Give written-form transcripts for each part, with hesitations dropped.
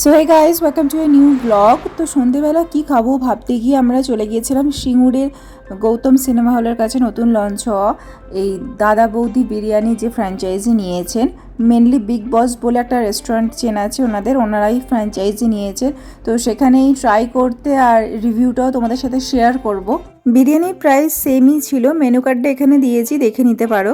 So hey guys, welcome to a new blog. তো সন্ধেবেলা কী খাবো ভাবতে গিয়ে আমরা চলে গিয়েছিলাম সিঙ্গুরের গৌতম সিনেমা হলের কাছে নতুন লঞ্চ হওয়া এই দাদা বৌদি বিরিয়ানি যে ফ্র্যাঞ্চাইজি নিয়েছেন। মেনলি বিগ বস বলে একটা রেস্টুরেন্ট চেন আছে ওনারাই ফ্র্যাঞ্চাইজি নিয়েছে। তো সেখানেই ট্রাই করতে আর রিভিউটাও তোমাদের সাথে শেয়ার করব। বিরিয়ানির প্রাইস সেমই ছিল, মেনু কার্ডটা এখানে দিয়েছি, দেখে নিতে পারো।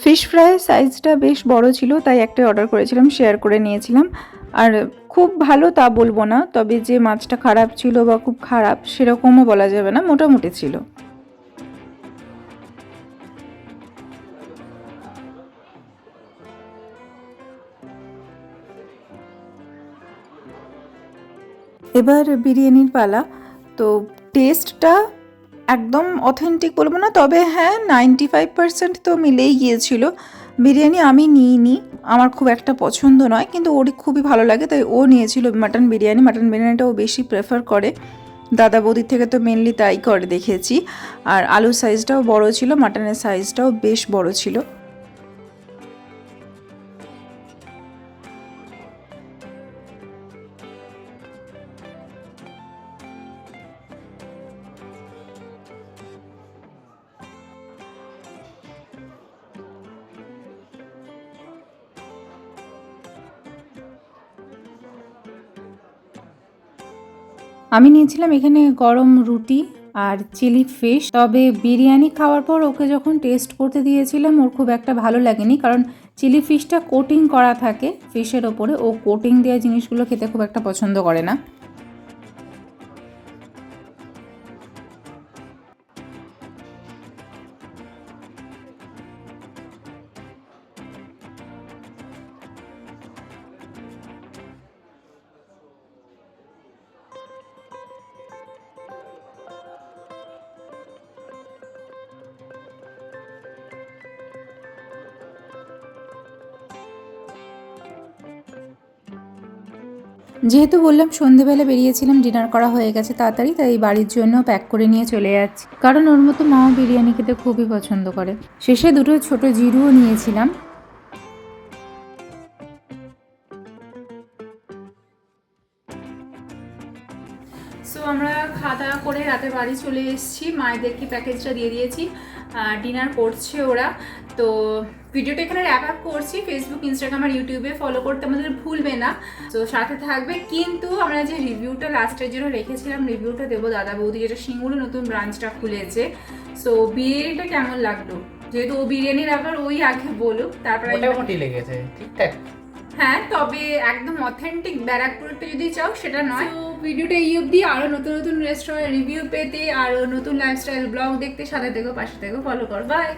ফিশ ফ্রাইয়ের সাইজটা বেশ বড় ছিল, তাই একটা অর্ডার করেছিলাম, শেয়ার করে নিয়েছিলাম। আর খুব ভালো তা বলবো না, তবে যে মাছটা খারাপ ছিল বা খুব খারাপ সেরকমও বলা যাবে না, মোটামুটি ছিল। এবার বিরিয়ানির পালা। তো টেস্টটা একদম অথেন্টিক বলবো না, তবে হ্যাঁ 95% তো মিলেই গিয়েছিল। বিরিয়ানি আমি নিইনি, আমার খুব একটা পছন্দ নয়, কিন্তু ওর খুবই ভালো লাগে তাই ও নিয়েছিল মাটন বিরিয়ানিটা ও বেশি প্রেফার করে। দাদা বৌদির থেকে তো মেনলি তাই করে দেখেছি। আর আলুর সাইজটাও বড় ছিল, মাটনের সাইজটাও বেশ বড় ছিল। আমি নিয়েছিলাম এখানে গরম রুটি আর চিলি ফিশ। তবে বিরিয়ানি খাওয়ার পর ওকে যখন টেস্ট করতে দিয়েছিলাম ওর খুব একটা ভালো লাগেনি, কারণ চিলি ফিশটা কোটিং করা থাকে ফিশের ওপরে, ও কোটিং দেওয়া জিনিসগুলো খেতে খুব একটা পছন্দ করে না। যেহেতু বললাম সন্ধেবেলা বেরিয়েছিলাম, ডিনার করা হয়ে গেছে তাড়াতাড়ি, তাই বাড়ির জন্য প্যাক করে নিয়ে চলে যাচ্ছি, কারণ ওর মতো মাও বিরিয়ানি খেতে খুবই পছন্দ করে। শেষে দুটো ছোট জিরুও নিয়েছিলাম। সো আমরা খাওয়া দাওয়া করে রাতে বাড়ি চলে এসেছি, মায়েদেরকে প্যাকেজটা দিয়ে দিয়েছি, ডিনার করছে ওরা। তো ভিডিওটা এখানে র্যাপ আপ করছি। ফেসবুক, ইনস্টাগ্রাম আর ইউটিউবে ফলো করতে আমাদের ভুলবে না, তো সাথে থাকবে। কিন্তু আমরা যে রিভিউটা লাস্টের জন্য রেখেছিলাম, রিভিউটা দেবো দাদা বৌদি যেটা সিঙ্গুরে নতুন ব্রাঞ্চটা খুলেছে। সো বিরিয়ানিটা কেমন লাগলো, যেহেতু ও বিরিয়ানির আবার ওই আগে বলুক, তারপরে মোটামুটি লেগেছে, ঠিকঠাক। হ্যাঁ, তবে একদম অথেন্টিক ব্যারাকপুরটা যদি চাও সেটা নয়। তো ভিডিওটা এই অবধি। আরও নতুন নতুন রেস্টুরেন্ট রিভিউ পেতে, আরও নতুন লাইফস্টাইল ব্লগ দেখতে সাথে থেকো, পাশে থেকো, ফলো করো। বাই।